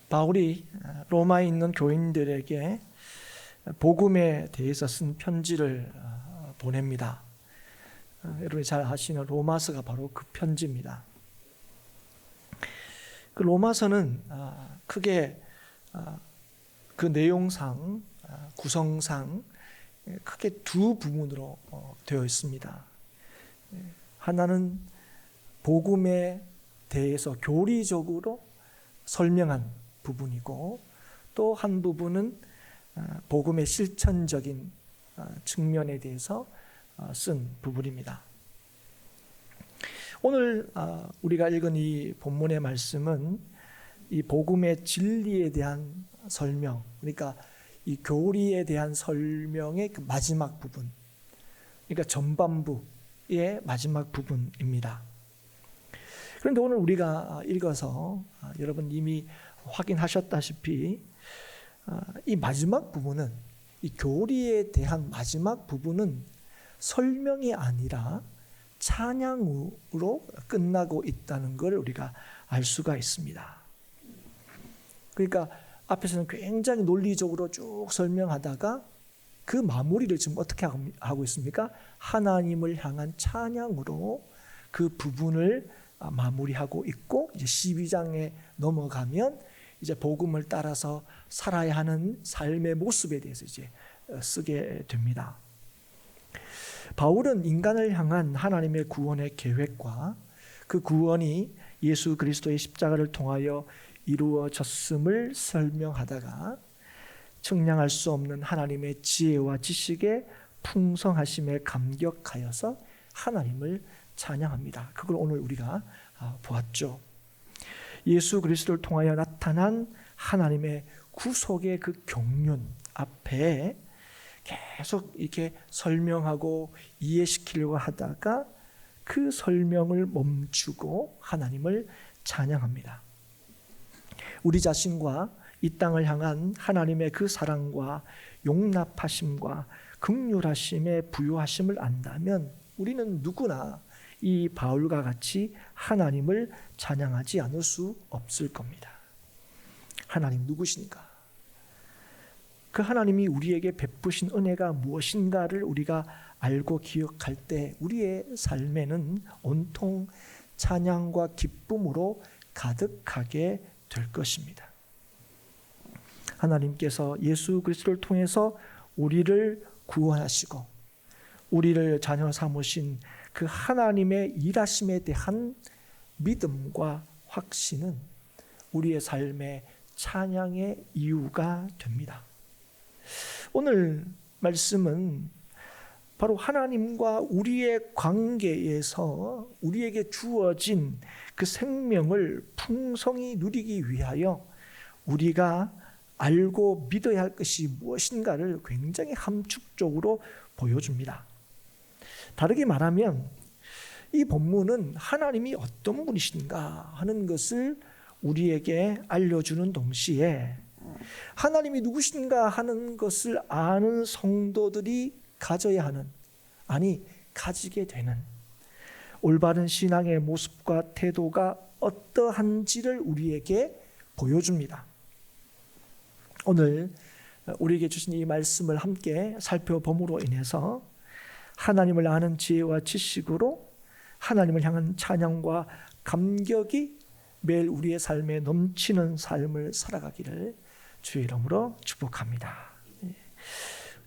바울이 로마에 있는 교인들에게 복음에 대해서 쓴 편지를 보냅니다. 여러분이 잘 아시는 로마서가 바로 그 편지입니다. 그 로마서는 크게 그 내용상, 구성상 크게 두 부분으로 되어 있습니다. 하나는 복음에 대해서 교리적으로 설명한 부분이고, 또 한 부분은 복음의 실천적인 측면에 대해서 쓴 부분입니다. 오늘 우리가 읽은 이 본문의 말씀은 이 복음의 진리에 대한 설명, 그러니까 이 교리에 대한 설명의 그 마지막 부분, 그러니까 전반부의 마지막 부분입니다. 그런데 오늘 우리가 읽어서 여러분 이미 확인하셨다시피 이 마지막 부분은, 이 교리에 대한 마지막 부분은 설명이 아니라 찬양으로 끝나고 있다는 걸 우리가 알 수가 있습니다. 그러니까 앞에서는 굉장히 논리적으로 쭉 설명하다가 그 마무리를 지금 어떻게 하고 있습니까? 하나님을 향한 찬양으로 그 부분을 마무리하고 있고, 이제 12장에 넘어가면 이제 복음을 따라서 살아야 하는 삶의 모습에 대해서 이제 쓰게 됩니다. 바울은 인간을 향한 하나님의 구원의 계획과 그 구원이 예수 그리스도의 십자가를 통하여 이루어졌음을 설명하다가 측량할 수 없는 하나님의 지혜와 지식의 풍성하심에 감격하여서 하나님을 찬양합니다. 그걸 오늘 우리가 보았죠. 예수 그리스도를 통하여 나타난 하나님의 구속의 그 경륜 앞에 계속 이렇게 설명하고 이해시키려고 하다가 그 설명을 멈추고 하나님을 찬양합니다. 우리 자신과 이 땅을 향한 하나님의 그 사랑과 용납하심과 긍휼하심의 부요하심을 안다면 우리는 누구나 이 바울과 같이 하나님을 찬양하지 않을 수 없을 겁니다. 하나님 누구신가? 그 하나님이 우리에게 베푸신 은혜가 무엇인가를 우리가 알고 기억할 때 우리의 삶에는 온통 찬양과 기쁨으로 가득하게 될 것입니다. 하나님께서 예수 그리스도를 통해서 우리를 구원하시고 우리를 자녀 삼으신 그 하나님의 일하심에 대한 믿음과 확신은 우리의 삶의 찬양의 이유가 됩니다. 오늘 말씀은 바로 하나님과 우리의 관계에서 우리에게 주어진 그 생명을 풍성히 누리기 위하여 우리가 알고 믿어야 할 것이 무엇인가를 굉장히 함축적으로 보여줍니다. 다르게 말하면 이 본문은 하나님이 어떤 분이신가 하는 것을 우리에게 알려주는 동시에 하나님이 누구신가 하는 것을 아는 성도들이 가져야 하는, 아니 가지게 되는 올바른 신앙의 모습과 태도가 어떠한지를 우리에게 보여줍니다. 오늘 우리에게 주신 이 말씀을 함께 살펴봄으로 인해서 하나님을 아는 지혜와 지식으로 하나님을 향한 찬양과 감격이 매일 우리의 삶에 넘치는 삶을 살아가기를 주의 이름으로 축복합니다.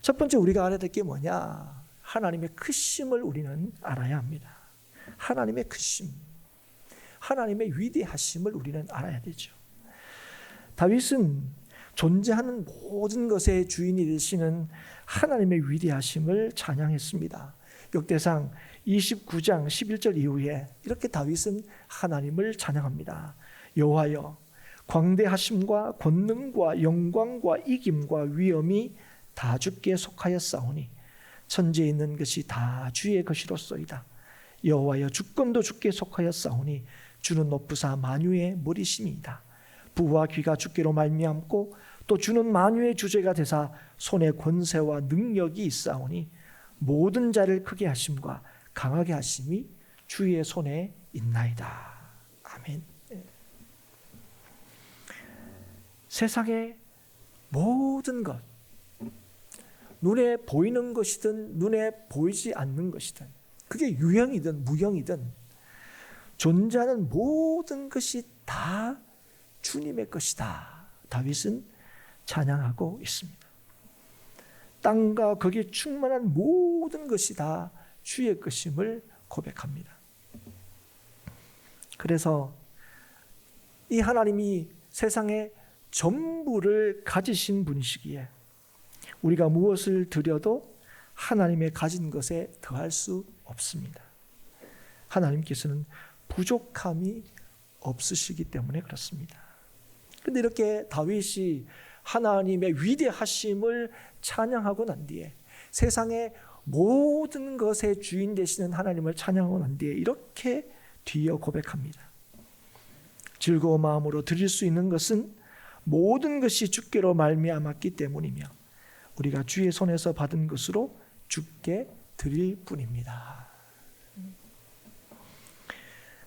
첫 번째 우리가 알아야 될 게 뭐냐? 하나님의 크심을 우리는 알아야 합니다. 하나님의 크심, 하나님의 위대하심을 우리는 알아야 되죠. 다윗은 존재하는 모든 것의 주인이 되시는 하나님의 위대하심을 찬양했습니다. 역대상 29장 11절 이후에 이렇게 다윗은 하나님을 찬양합니다. 여호와여, 광대하심과 권능과 영광과 이김과 위엄이 다 주께 속하였사오니 천지에 있는 것이 다 주의 것이로소이다. 여호와여, 주권도 주께 속하였사오니 주는 높으사 만유의 머리심이다. 부와 귀가 주께로 말미암고 또 주는 만유의 주제가 되사 손에 권세와 능력이 있사오니 모든 자를 크게 하심과 강하게 하심이 주의 손에 있나이다. 아멘. 세상의 모든 것, 눈에 보이는 것이든 눈에 보이지 않는 것이든, 그게 유형이든 무형이든 존재하는 모든 것이 다 주님의 것이다. 다윗은 찬양하고 있습니다. 땅과 거기에 충만한 모든 것이 다 주의 것임을 고백합니다. 그래서 이 하나님이 세상의 전부를 가지신 분이시기에 우리가 무엇을 드려도 하나님의 가진 것에 더할 수 없습니다. 하나님께서는 부족함이 없으시기 때문에 그렇습니다. 그런데 이렇게 다윗이 하나님의 위대하심을 찬양하고 난 뒤에, 세상의 모든 것의 주인 되시는 하나님을 찬양하고 난 뒤에 이렇게 뒤이어 고백합니다. 즐거운 마음으로 드릴 수 있는 것은 모든 것이 주께로 말미암았기 때문이며 우리가 주의 손에서 받은 것으로 주께 드릴 뿐입니다.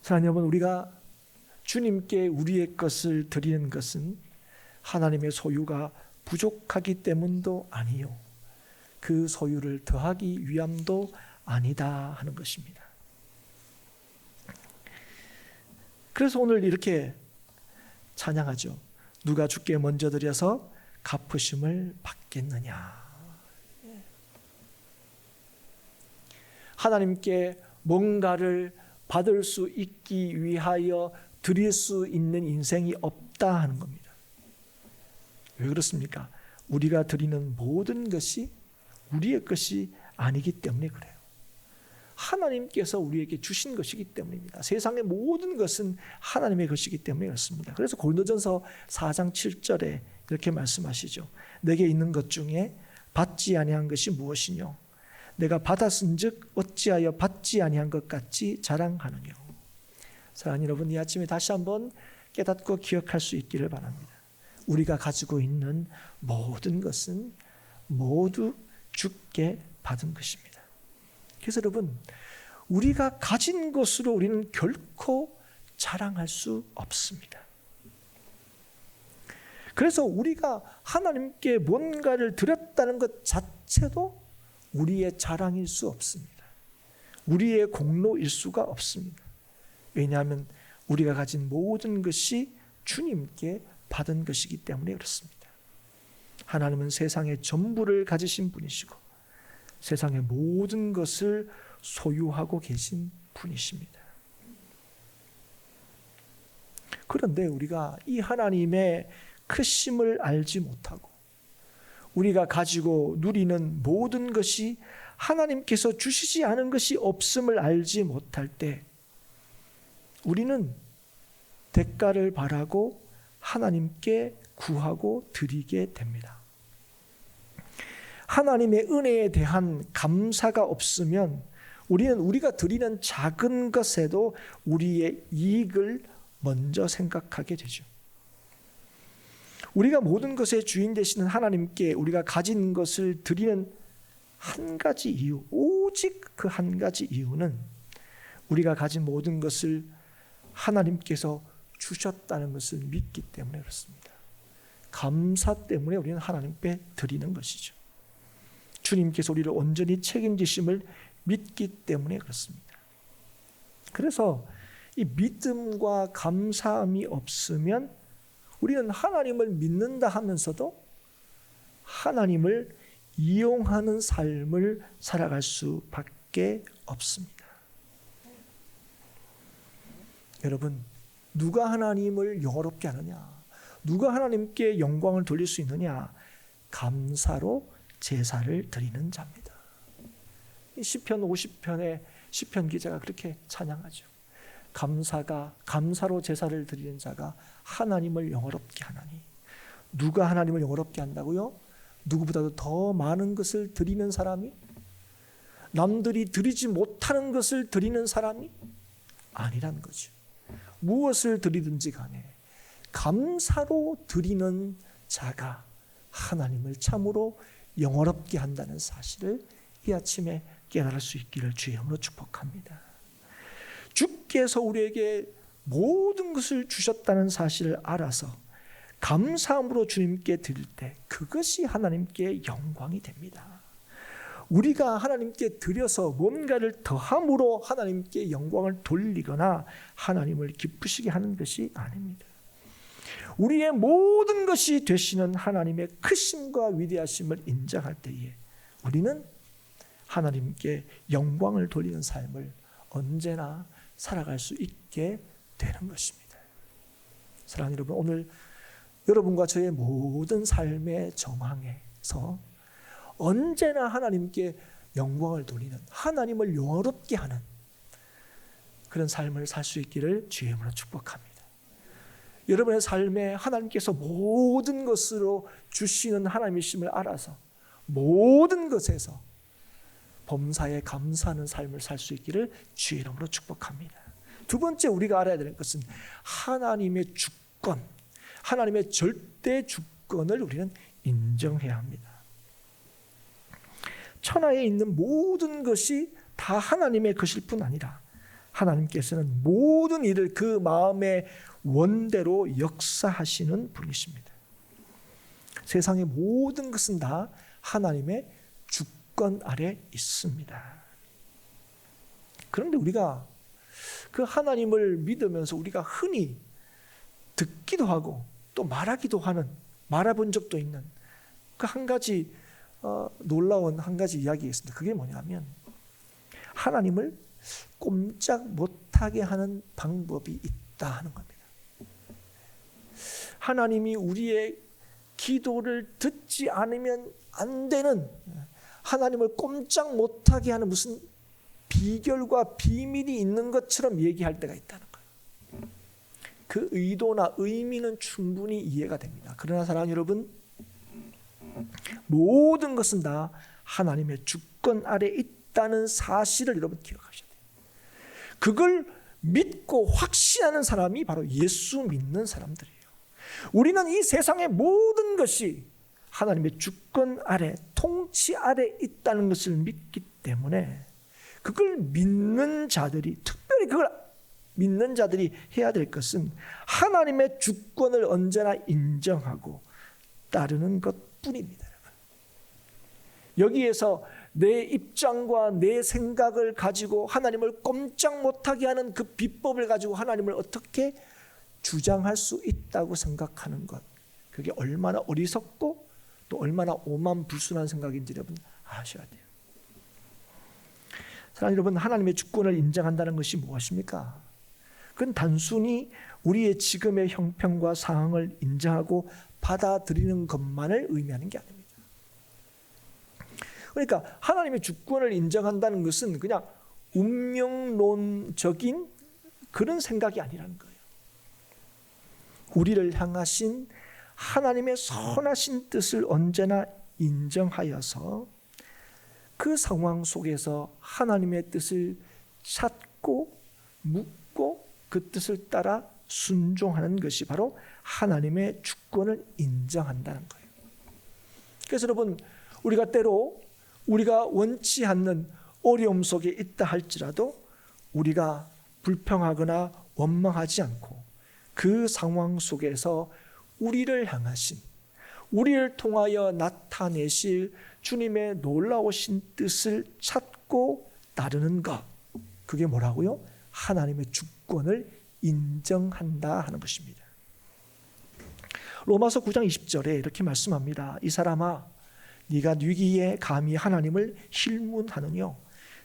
사랑하는 여러분, 우리가 주님께 우리의 것을 드리는 것은 하나님의 소유가 부족하기 때문도 아니요, 그 소유를 더하기 위함도 아니다 하는 것입니다. 그래서 오늘 이렇게 찬양하죠. 누가 주께 먼저 드려서 갚으심을 받겠느냐. 하나님께 뭔가를 받을 수 있기 위하여 드릴 수 있는 인생이 없다 하는 겁니다. 왜 그렇습니까? 우리가 드리는 모든 것이 우리의 것이 아니기 때문에 그래요. 하나님께서 우리에게 주신 것이기 때문입니다. 세상의 모든 것은 하나님의 것이기 때문에 그렇습니다. 그래서 고린도전서 4장 7절에 이렇게 말씀하시죠. 내게 있는 것 중에 받지 아니한 것이 무엇이뇨? 내가 받았은즉 어찌하여 받지 아니한 것 같이 자랑하느뇨? 사랑하는 여러분, 이 아침에 다시 한번 깨닫고 기억할 수 있기를 바랍니다. 우리가 가지고 있는 모든 것은 모두 주께 받은 것입니다. 그래서 여러분, 우리가 가진 것으로 우리는 결코 자랑할 수 없습니다. 그래서 우리가 하나님께 뭔가를 드렸다는 것 자체도 우리의 자랑일 수 없습니다. 우리의 공로일 수가 없습니다. 왜냐하면 우리가 가진 모든 것이 주님께 받은 것이기 때문에 그렇습니다. 하나님은 세상의 전부를 가지신 분이시고 세상의 모든 것을 소유하고 계신 분이십니다. 그런데 우리가 이 하나님의 크심을 알지 못하고 우리가 가지고 누리는 모든 것이 하나님께서 주시지 않은 것이 없음을 알지 못할 때 우리는 대가를 바라고 하나님께 구하고 드리게 됩니다. 하나님의 은혜에 대한 감사가 없으면 우리는 우리가 드리는 작은 것에도 우리의 이익을 먼저 생각하게 되죠. 우리가 모든 것의 주인 되시는 하나님께 우리가 가진 것을 드리는 한 가지 이유, 오직 그 한 가지 이유는 우리가 가진 모든 것을 하나님께서 주셨다는 것을 믿기 때문에 그렇습니다. 감사 때문에 우리는 하나님께 드리는 것이죠. 주님께서 우리를 온전히 책임지심을 믿기 때문에 그렇습니다. 그래서 이 믿음과 감사함이 없으면 우리는 하나님을 믿는다 하면서도 하나님을 이용하는 삶을 살아갈 수밖에 없습니다. 여러분, 누가 하나님을 영화롭게 하느냐? 누가 하나님께 영광을 돌릴 수 있느냐? 감사로 제사를 드리는 자입니다. 시편 50편의 시편 기자가 그렇게 찬양하죠. 감사로 제사를 드리는 자가 하나님을 영화롭게 하나니. 누가 하나님을 영화롭게 한다고요? 누구보다도 더 많은 것을 드리는 사람이? 남들이 드리지 못하는 것을 드리는 사람이? 아니란 거죠. 무엇을 드리든지 간에 감사로 드리는 자가 하나님을 참으로 영화롭게 한다는 사실을 이 아침에 깨달을 수 있기를 주의 이름으로 축복합니다. 주께서 우리에게 모든 것을 주셨다는 사실을 알아서 감사함으로 주님께 드릴 때 그것이 하나님께 영광이 됩니다. 우리가 하나님께 드려서 뭔가를 더함으로 하나님께 영광을 돌리거나 하나님을 기쁘시게 하는 것이 아닙니다. 우리의 모든 것이 되시는 하나님의 크심과 위대하심을 인정할 때에 우리는 하나님께 영광을 돌리는 삶을 언제나 살아갈 수 있게 되는 것입니다. 사랑하는 여러분, 오늘 여러분과 저의 모든 삶의 정황에서 언제나 하나님께 영광을 돌리는, 하나님을 영화롭게 하는 그런 삶을 살 수 있기를 주의 이름으로 축복합니다. 여러분의 삶에 하나님께서 모든 것으로 주시는 하나님이심을 알아서 모든 것에서 범사에 감사하는 삶을 살 수 있기를 주의 이름으로 축복합니다. 두 번째 우리가 알아야 되는 것은 하나님의 주권, 하나님의 절대 주권을 우리는 인정해야 합니다. 천하에 있는 모든 것이 다 하나님의 것일 뿐 아니라 하나님께서는 모든 일을 그 마음의 원대로 역사하시는 분이십니다. 세상의 모든 것은 다 하나님의 주권 아래 있습니다. 그런데 우리가 그 하나님을 믿으면서 우리가 흔히 듣기도 하고 또 말하기도 하는, 말해본 적도 있는 그 한 가지 놀라운 한 가지 이야기가 있습니다. 그게 뭐냐면 하나님을 꼼짝 못하게 하는 방법이 있다 하는 겁니다. 하나님이 우리의 기도를 듣지 않으면 안 되는, 하나님을 꼼짝 못하게 하는 무슨 비결과 비밀이 있는 것처럼 얘기할 때가 있다는 거예요. 그 의도나 의미는 충분히 이해가 됩니다. 그러나 사랑하는 여러분, 모든 것은 다 하나님의 주권 아래 있다는 사실을 여러분 기억하셔야 돼요. 그걸 믿고 확신하는 사람이 바로 예수 믿는 사람들이에요. 우리는 이 세상의 모든 것이 하나님의 주권 아래, 통치 아래 있다는 것을 믿기 때문에 그걸 믿는 자들이, 특별히 그걸 믿는 자들이 해야 될 것은 하나님의 주권을 언제나 인정하고 따르는 것뿐입니다. 여기에서 내 입장과 내 생각을 가지고 하나님을 꼼짝 못하게 하는 그 비법을 가지고 하나님을 어떻게 주장할 수 있다고 생각하는 것, 그게 얼마나 어리석고 또 얼마나 오만불순한 생각인지 여러분 아셔야 돼요. 사랑하는 여러분, 하나님의 주권을 인정한다는 것이 무엇입니까? 그건 단순히 우리의 지금의 형편과 상황을 인정하고 받아들이는 것만을 의미하는 게 아닙니다. 그러니까 하나님의 주권을 인정한다는 것은 그냥 운명론적인 그런 생각이 아니라는 거예요. 우리를 향하신 하나님의 선하신 뜻을 언제나 인정하여서 그 상황 속에서 하나님의 뜻을 찾고 묻고 그 뜻을 따라 순종하는 것이 바로 하나님의 주권을 인정한다는 거예요. 그래서 여러분, 우리가 때로 우리가 원치 않는 어려움 속에 있다 할지라도 우리가 불평하거나 원망하지 않고 그 상황 속에서 우리를 향하신, 우리를 통하여 나타내실 주님의 놀라우신 뜻을 찾고 따르는 것, 그게 뭐라고요? 하나님의 주권을 인정한다 하는 것입니다. 로마서 9장 20절에 이렇게 말씀합니다. 이 사람아, 네가 뉘기에 감히 하나님을 힐문하느뇨?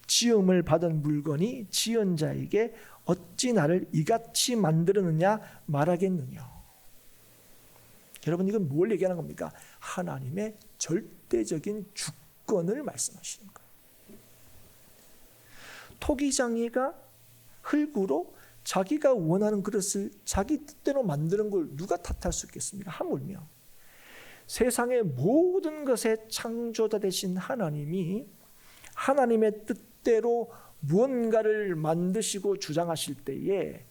지음을 받은 물건이 지은 자에게 어찌 나를 이같이 만들었느냐 말하겠느냐? 여러분, 이건 뭘 얘기하는 겁니까? 하나님의 절대적인 주권을 말씀하시는 거예요. 토기장이가 흙으로 자기가 원하는 그릇을 자기 뜻대로 만드는 걸 누가 탓할 수 있겠습니까? 하물며 세상의 모든 것의 창조자 되신 하나님이 하나님의 뜻대로 무언가를 만드시고 주장하실 때에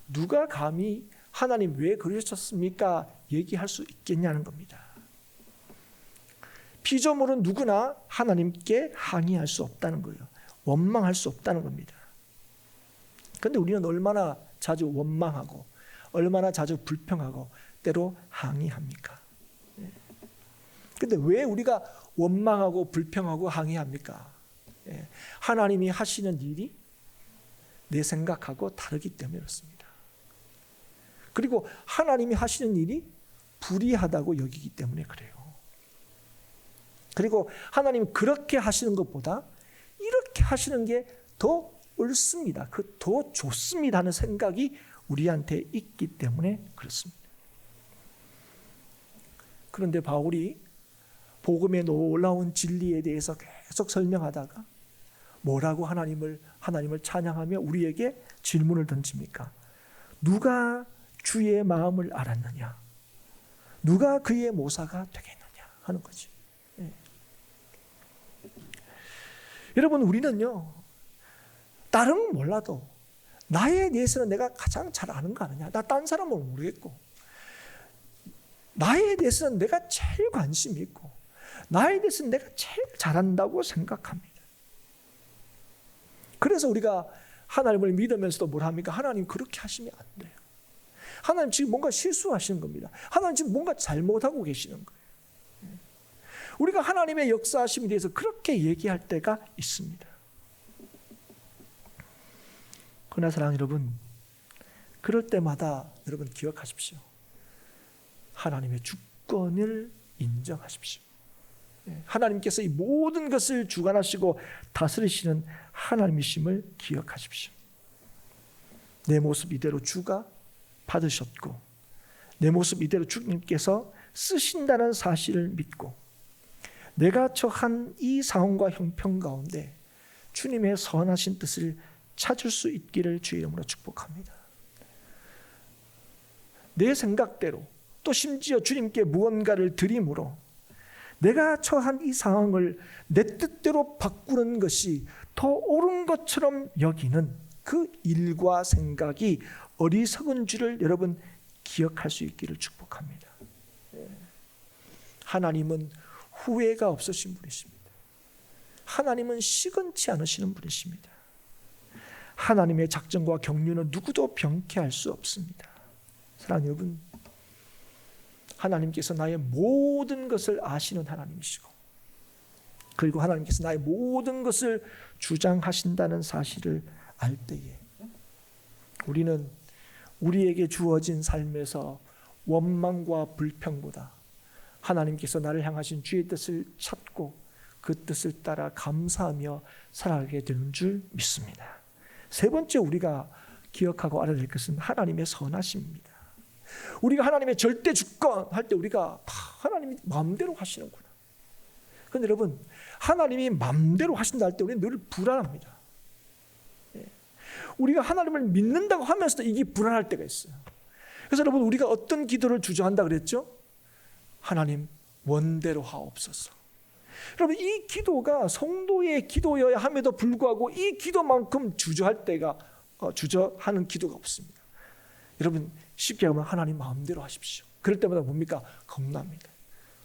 누가 감히 하나님 왜 그러셨습니까? 얘기할 수 있겠냐는 겁니다. 피조물은 누구나 하나님께 항의할 수 없다는 거예요. 원망할 수 없다는 겁니다. 그런데 우리는 얼마나 자주 원망하고 얼마나 자주 불평하고 뜻대로 항의합니까? 근데 왜 우리가 원망하고 불평하고 항의합니까? 하나님이 하시는 일이 내 생각하고 다르기 때문에 그렇습니다. 그리고 하나님이 하시는 일이 불의하다고 여기기 때문에 그래요. 그리고 하나님은 그렇게 하시는 것보다 이렇게 하시는 게 더 옳습니다. 더 좋습니다 하는 생각이 우리한테 있기 때문에 그렇습니다. 그런데 바울이 복음의 놀라운 진리에 대해서 계속 설명하다가 뭐라고 하나님을 찬양하며 우리에게 질문을 던집니까? 누가 주의 마음을 알았느냐? 누가 그의 모사가 되겠느냐? 하는 거죠. 여러분, 우리는요, 다른 건 몰라도 나에 대해서는 내가 가장 잘 아는 거 아느냐? 나 딴 사람은 모르겠고, 나에 대해서는 내가 제일 관심이 있고, 나에 대해서는 내가 제일 잘한다고 생각합니다. 그래서 우리가 하나님을 믿으면서도 뭘 합니까? 하나님 그렇게 하시면 안 돼요. 하나님 지금 뭔가 실수하시는 겁니다. 하나님 지금 뭔가 잘못하고 계시는 거예요. 우리가 하나님의 역사하심에 대해서 그렇게 얘기할 때가 있습니다. 그러나 사랑하는 여러분, 그럴 때마다 여러분 기억하십시오. 하나님의 주권을 인정하십시오. 하나님께서 이 모든 것을 주관하시고 다스리시는 하나님이심을 기억하십시오. 내 모습 이대로 주가 받으셨고 내 모습 이대로 주님께서 쓰신다는 사실을 믿고 내가 처한 이 상황과 형편 가운데 주님의 선하신 뜻을 찾을 수 있기를 주의 이름으로 축복합니다. 내 생각대로 또 심지어 주님께 무언가를 드림으로 내가 처한 이 상황을 내 뜻대로 바꾸는 것이 더 옳은 것처럼 여기는 그 일과 생각이 어리석은 줄을 여러분 기억할 수 있기를 축복합니다. 하나님은 후회가 없으신 분이십니다. 하나님은 시건치 않으시는 분이십니다. 하나님의 작정과 경륜은 누구도 병케할 수 없습니다. 사랑하는 여러분, 하나님께서 나의 모든 것을 아시는 하나님이시고 그리고 하나님께서 나의 모든 것을 주장하신다는 사실을 알 때에 우리는 우리에게 주어진 삶에서 원망과 불평보다 하나님께서 나를 향하신 주의 뜻을 찾고 그 뜻을 따라 감사하며 살아가게 되는 줄 믿습니다. 세 번째 우리가 기억하고 알아야 될 것은 하나님의 선하심입니다. 우리가 하나님의 절대 주권 할 때 우리가 하나님이 마음대로 하시는구나. 그런데 여러분, 하나님이 마음대로 하신다 할 때 우리는 늘 불안합니다. 우리가 하나님을 믿는다고 하면서도 이게 불안할 때가 있어요. 그래서 여러분, 우리가 어떤 기도를 주저한다 그랬죠? 하나님 원대로 하옵소서. 여러분, 이 기도가 성도의 기도여야 함에도 불구하고 이 기도만큼 주저하는 기도가 없습니다. 여러분, 쉽게 하면 하나님 마음대로 하십시오. 그럴 때마다 뭡니까? 겁납니다.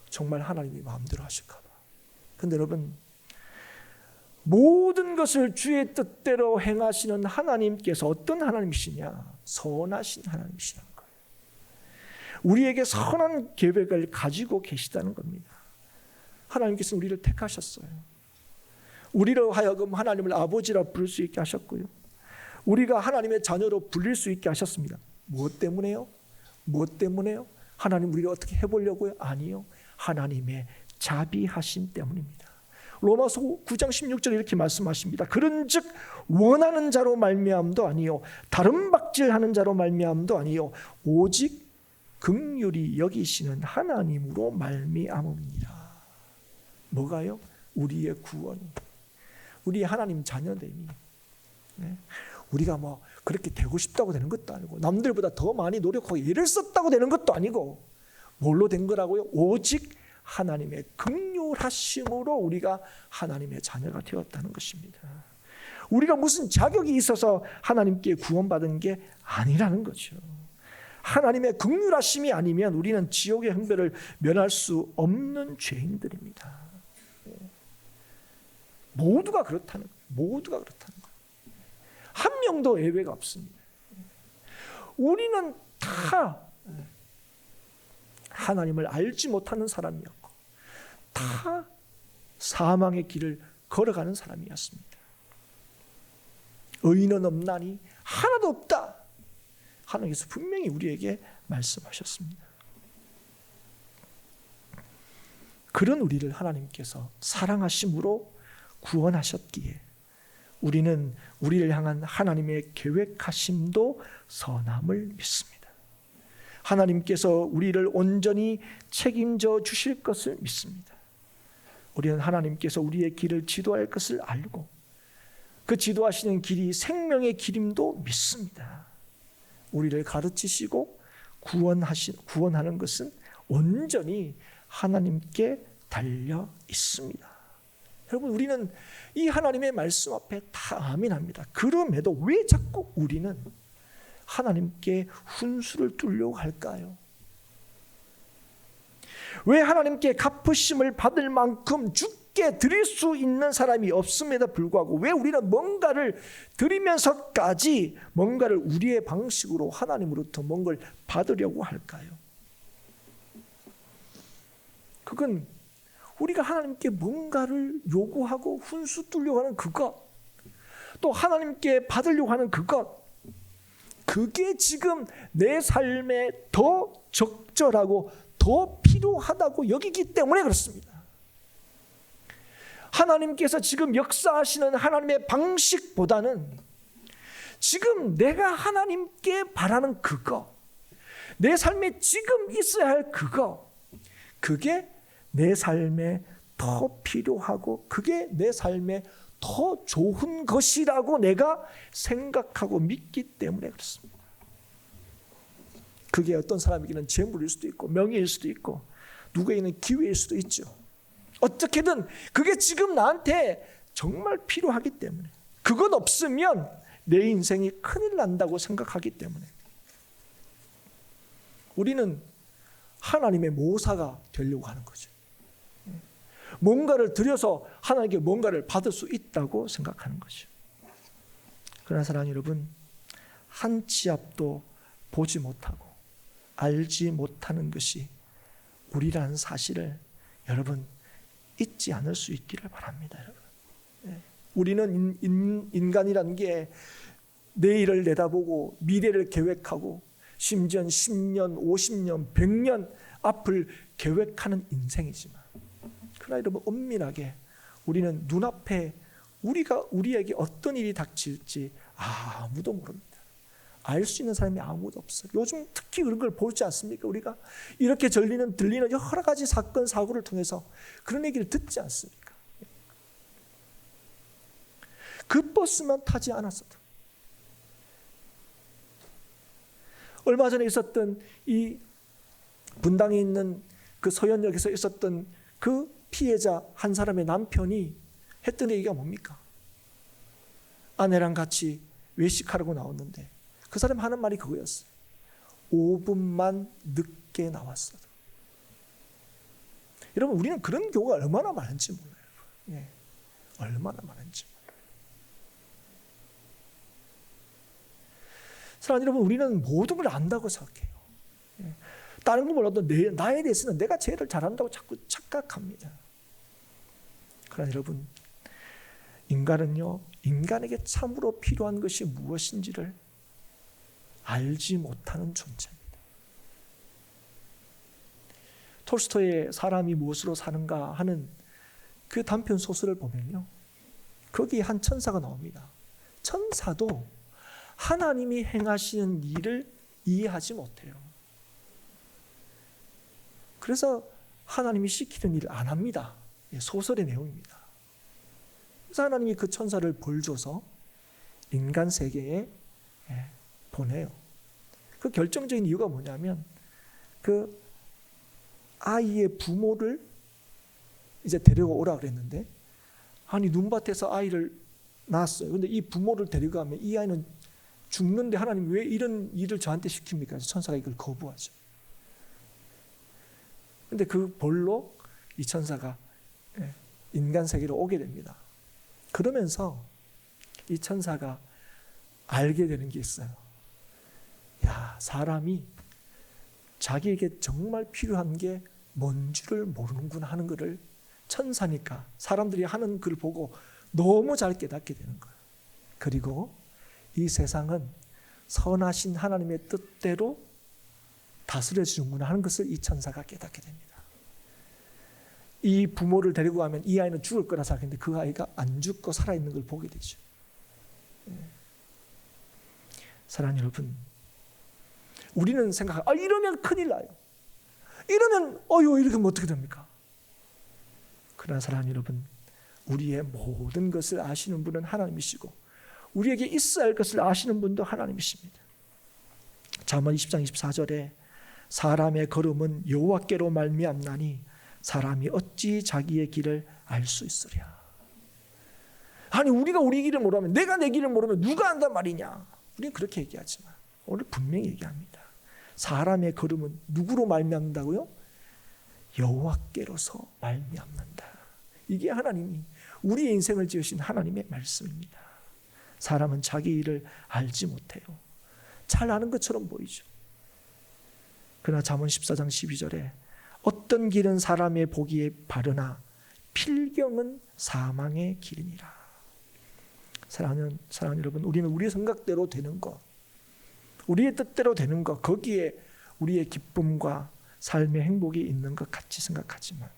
정말 하나님이 마음대로 하실까 봐. 그런데 여러분, 모든 것을 주의 뜻대로 행하시는 하나님께서 어떤 하나님이시냐? 선하신 하나님이시라는 거예요. 우리에게 선한 계획을 가지고 계시다는 겁니다. 하나님께서 우리를 택하셨어요. 우리로 하여금 하나님을 아버지라 부를 수 있게 하셨고요. 우리가 하나님의 자녀로 불릴 수 있게 하셨습니다. 무엇 때문에요? 무엇 때문에요? 하나님 우리를 어떻게 해보려고요? 아니요. 하나님의 자비하심 때문입니다. 로마서 9장 16절에 이렇게 말씀하십니다. 그런즉 원하는 자로 말미암도 아니요 다른 박질하는 자로 말미암도 아니요 오직 긍휼히 여기시는 하나님으로 말미암음이니라. 뭐가요? 우리의 구원이, 우리의 하나님 자녀됨이. 우리가 뭐 그렇게 되고 싶다고 되는 것도 아니고 남들보다 더 많이 노력하고 애를 썼다고 되는 것도 아니고 뭘로 된 거라고요? 오직 하나님의 긍휼하심으로 우리가 하나님의 자녀가 되었다는 것입니다. 우리가 무슨 자격이 있어서 하나님께 구원받은 게 아니라는 거죠. 하나님의 긍휼하심이 아니면 우리는 지옥의 형벌을 면할 수 없는 죄인들입니다. 모두가 그렇다는 거예요. 모두가 그렇다는 거예요. 한 명도 예외가 없습니다. 우리는 다 하나님을 알지 못하는 사람이었고 다 사망의 길을 걸어가는 사람이었습니다. 의인은 없나니 하나도 없다. 하나님께서 분명히 우리에게 말씀하셨습니다. 그런 우리를 하나님께서 사랑하심으로 구원하셨기에 우리는 우리를 향한 하나님의 계획하심도 선함을 믿습니다. 하나님께서 우리를 온전히 책임져 주실 것을 믿습니다. 우리는 하나님께서 우리의 길을 지도할 것을 알고 그 지도하시는 길이 생명의 길임도 믿습니다. 우리를 가르치시고 구원하는 것은 온전히 하나님께 달려 있습니다. 여러분, 우리는 이 하나님의 말씀 앞에 다 아멘합니다. 그럼에도 왜 자꾸 우리는 하나님께 훈수를 두려고 할까요? 왜 하나님께 갚으심을 받을 만큼 주께 드릴 수 있는 사람이 없음에도 불구하고 왜 우리는 뭔가를 드리면서까지 뭔가를 우리의 방식으로 하나님으로부터 뭔가를 받으려고 할까요? 그건 우리가 하나님께 뭔가를 요구하고 훈수 두려고 하는 그것, 또 하나님께 받으려고 하는 그것, 그게 지금 내 삶에 더 적절하고 더 필요하다고 여기기 때문에 그렇습니다. 하나님께서 지금 역사하시는 하나님의 방식보다는 지금 내가 하나님께 바라는 그거, 내 삶에 지금 있어야 할 그거, 그게 내 삶에 더 필요하고 그게 내 삶에 더 좋은 것이라고 내가 생각하고 믿기 때문에 그렇습니다. 그게 어떤 사람에게는 재물일 수도 있고 명예일 수도 있고 누구에게는 기회일 수도 있죠. 어떻게든 그게 지금 나한테 정말 필요하기 때문에, 그것 없으면 내 인생이 큰일 난다고 생각하기 때문에 우리는 하나님의 모사가 되려고 하는 거죠. 뭔가를 드려서 하나님께 뭔가를 받을 수 있다고 생각하는 거죠. 그러나 사랑하는 여러분, 한 치 앞도 보지 못하고 알지 못하는 것이 우리라는 사실을 여러분 잊지 않을 수 있기를 바랍니다. 여러분, 우리는 인간이라는 게 내일을 내다보고 미래를 계획하고 심지어 10년, 50년, 100년 앞을 계획하는 인생이지만, 그러나 여러분 엄밀하게 우리는 눈앞에 우리에게 어떤 일이 닥칠지 아무도 모릅니다. 알 수 있는 사람이 아무도 없어요. 요즘 특히 그런 걸 보지 않습니까? 우리가 이렇게 들리는 여러 가지 사건 사고를 통해서 그런 얘기를 듣지 않습니까? 그 버스만 타지 않았어도, 얼마 전에 있었던 이 분당에 있는 그 서현역에서 있었던 그 피해자 한 사람의 남편이 했던 얘기가 뭡니까? 아내랑 같이 외식하라고 나왔는데 그 사람 하는 말이 그거였어요. 5분만 늦게 나왔어도. 여러분, 우리는 그런 경우가 얼마나 많은지 몰라요. 얼마나 많은지 몰라요. 사랑하는 여러분, 우리는 모든 걸 안다고 생각해요. 다른 걸 몰라도 나에 대해서는 내가 제일 잘한다고 자꾸 착각합니다. 그러나 여러분, 인간은요, 인간에게 참으로 필요한 것이 무엇인지를 알지 못하는 존재입니다. 톨스토이의 사람이 무엇으로 사는가 하는 그 단편 소설을 보면요, 거기에 한 천사가 나옵니다. 천사도 하나님이 행하시는 일을 이해하지 못해요. 그래서 하나님이 시키는 일을 안 합니다. 소설의 내용입니다. 그래서 하나님이 그 천사를 벌 줘서 인간 세계에 보내요. 그 결정적인 이유가 뭐냐면, 그 아이의 부모를 이제 데려오라 그랬는데, 아니 눈밭에서 아이를 낳았어요. 근데 이 부모를 데려가면 이 아이는 죽는데 하나님 왜 이런 일을 저한테 시킵니까? 그래서 천사가 이걸 거부하죠. 근데 그 벌로 이 천사가 인간 세계로 오게 됩니다. 그러면서 이 천사가 알게 되는 게 있어요. 야, 사람이 자기에게 정말 필요한 게 뭔지를 모르는구나 하는 것을 천사니까 사람들이 하는 글 보고 너무 잘 깨닫게 되는 거예요. 그리고 이 세상은 선하신 하나님의 뜻대로 다스려지는구나 하는 것을 이 천사가 깨닫게 됩니다. 이 부모를 데리고 가면 이 아이는 죽을 거라 생각했는데 그 아이가 안 죽고 살아있는 걸 보게 되죠. 사랑하는 여러분, 우리는 생각하고 이러면 큰일 나요. 이러면 이렇게 하면 어떻게 됩니까? 그러나 사랑하는 여러분, 우리의 모든 것을 아시는 분은 하나님이시고 우리에게 있어야 할 것을 아시는 분도 하나님이십니다. 잠언 20장 24절에 사람의 걸음은 여호와께로 말미암나니 사람이 어찌 자기의 길을 알 수 있으랴. 아니 우리가 우리 길을 모르면, 내가 내 길을 모르면 누가 안단 말이냐. 우리는 그렇게 얘기하지만 오늘 분명히 얘기합니다. 사람의 걸음은 누구로 말미암는다고요? 여호와께로서 말미암는다. 이게 하나님이 우리의 인생을 지으신 하나님의 말씀입니다. 사람은 자기 일을 알지 못해요. 잘 아는 것처럼 보이죠. 그러나 잠언 14장 12절에 어떤 길은 사람의 보기에 바르나 필경은 사망의 길이니라. 사랑하는 여러분, 우리는 우리의 생각대로 되는 것, 우리의 뜻대로 되는 것, 거기에 우리의 기쁨과 삶의 행복이 있는 것 같이 생각하지만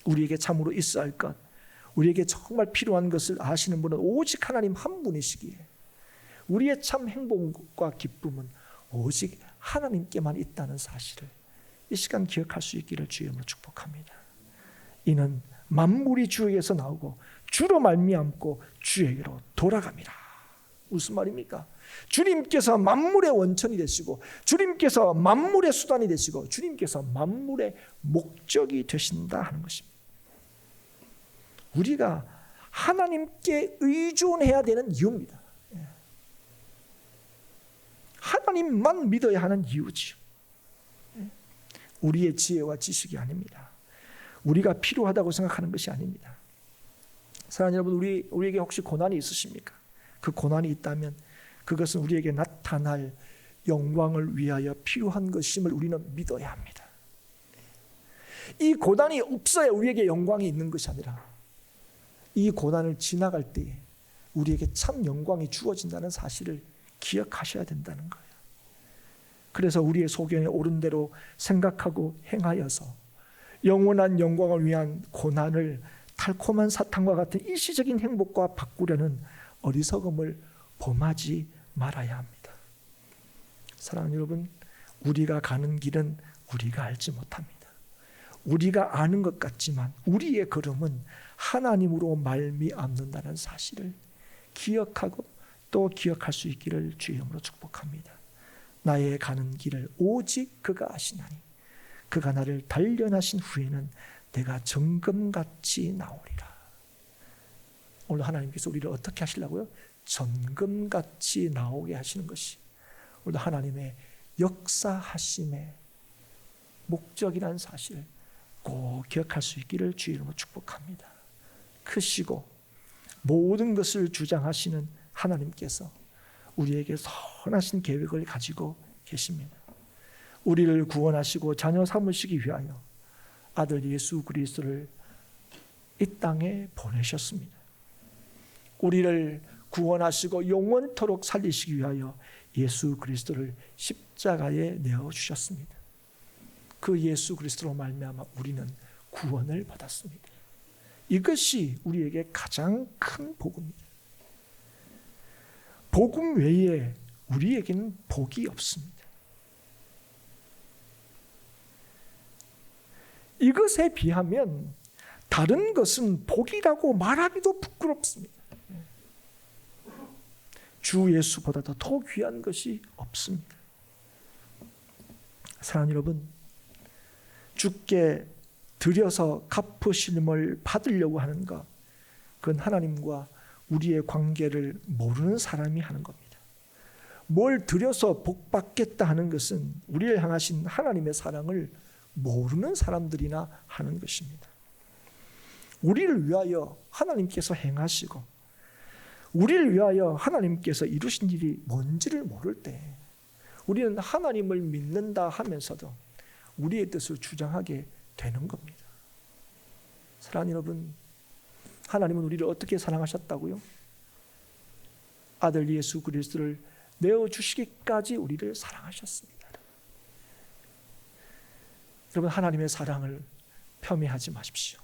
우리에게 참으로 있어야 할 것, 우리에게 정말 필요한 것을 아시는 분은 오직 하나님 한 분이시기에 우리의 참 행복과 기쁨은 오직 하나님께만 있다는 사실을 이 시간 기억할 수 있기를 주의 이름으로 축복합니다. 이는 만물이 주에게서 나오고 주로 말미암고 주에게로 돌아갑니다. 무슨 말입니까? 주님께서 만물의 원천이 되시고 주님께서 만물의 수단이 되시고 주님께서 만물의 목적이 되신다 하는 것입니다. 우리가 하나님께 의존해야 되는 이유입니다. 하나님만 믿어야 하는 이유지요. 우리의 지혜와 지식이 아닙니다. 우리가 필요하다고 생각하는 것이 아닙니다. 사랑하는 여러분, 우리에게 혹시 고난이 있으십니까? 그 고난이 있다면 그것은 우리에게 나타날 영광을 위하여 필요한 것임을 우리는 믿어야 합니다. 이 고난이 없어야 우리에게 영광이 있는 것이 아니라 이 고난을 지나갈 때에 우리에게 참 영광이 주어진다는 사실을 기억하셔야 된다는 거예요. 그래서 우리의 소견에 옳은 대로 생각하고 행하여서 영원한 영광을 위한 고난을 달콤한 사탕과 같은 일시적인 행복과 바꾸려는 어리석음을 범하지 말아야 합니다. 사랑하는 여러분, 우리가 가는 길은 우리가 알지 못합니다. 우리가 아는 것 같지만 우리의 걸음은 하나님으로 말미암는다는 사실을 기억하고 또 기억할 수 있기를 주의 이름으로 축복합니다. 나의 가는 길을 오직 그가 아시나니 그가 나를 단련하신 후에는 내가 정금같이 나오리라. 오늘 하나님께서 우리를 어떻게 하시려고요? 정금같이 나오게 하시는 것이 오늘 하나님의 역사하심의 목적이라는 사실을 꼭 기억할 수 있기를 주의 이름으로 축복합니다. 크시고 모든 것을 주장하시는 하나님께서 우리에게 선하신 계획을 가지고 계십니다. 우리를 구원하시고 자녀 삼으시기 위하여 아들 예수 그리스도를 이 땅에 보내셨습니다. 우리를 구원하시고 영원토록 살리시기 위하여 예수 그리스도를 십자가에 내어주셨습니다. 그 예수 그리스도로 말미암아 우리는 구원을 받았습니다. 이것이 우리에게 가장 큰 복음입니다. 복음 외에 우리에게는 복이 없습니다. 이것에 비하면 다른 것은 복이라고 말하기도 부끄럽습니다. 주 예수보다도 더 귀한 것이 없습니다. 사랑하는 여러분, 주께 드려서 갚으심을 받으려고 하는 것, 그건 하나님과 우리의 관계를 모르는 사람이 하는 겁니다. 뭘 드려서 복 받겠다 하는 것은 우리를 향하신 하나님의 사랑을 모르는 사람들이나 하는 것입니다. 우리를 위하여 하나님께서 행하시고 우리를 위하여 하나님께서 이루신 일이 뭔지를 모를 때 우리는 하나님을 믿는다 하면서도 우리의 뜻을 주장하게 되는 겁니다. 사랑하는 여러분, 하나님은 우리를 어떻게 사랑하셨다고요? 아들 예수 그리스도를 내어주시기까지 우리를 사랑하셨습니다. 여러분, 하나님의 사랑을 폄훼하지 마십시오.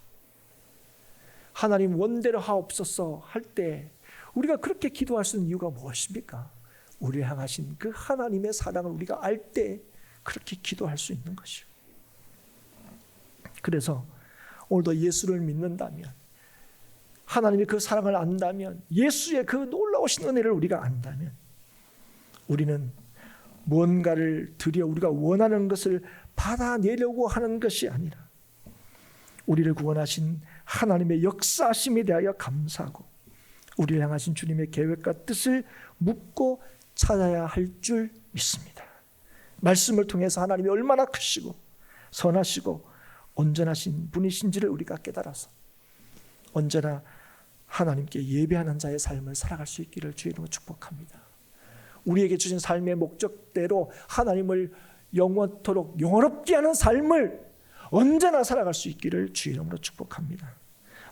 하나님 원대로 하옵소서 할 때 우리가 그렇게 기도할 수 있는 이유가 무엇입니까? 우리를 향하신 그 하나님의 사랑을 우리가 알 때 그렇게 기도할 수 있는 것이요. 그래서 오늘도 예수를 믿는다면, 하나님의 그 사랑을 안다면, 예수의 그 놀라우신 은혜를 우리가 안다면, 우리는 무언가를 드려 우리가 원하는 것을 받아내려고 하는 것이 아니라 우리를 구원하신 하나님의 역사심에 대하여 감사하고 우리를 향하신 주님의 계획과 뜻을 묻고 찾아야 할 줄 믿습니다. 말씀을 통해서 하나님이 얼마나 크시고 선하시고 온전하신 분이신지를 우리가 깨달아서 언제나 하나님께 예배하는 자의 삶을 살아갈 수 있기를 주의 이름으로 축복합니다. 우리에게 주신 삶의 목적대로 하나님을 영원토록 영원롭게 하는 삶을 언제나 살아갈 수 있기를 주의 이름으로 축복합니다.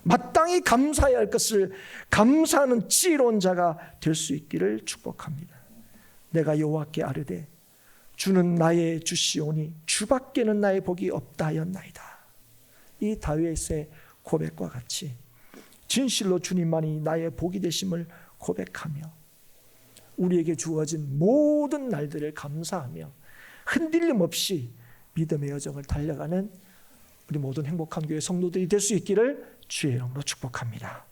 마땅히 감사해야 할 것을 감사하는 지혜로운 자가 될 수 있기를 축복합니다. 내가 여호와께 아뢰되 주는 나의 주시오니 주밖에는 나의 복이 없다 하였나이다. 이 다윗의 고백과 같이 진실로 주님만이 나의 복이 되심을 고백하며 우리에게 주어진 모든 날들을 감사하며 흔들림 없이 믿음의 여정을 달려가는 우리 모든 행복한 교회 성도들이 될 수 있기를 주의 이름으로 축복합니다.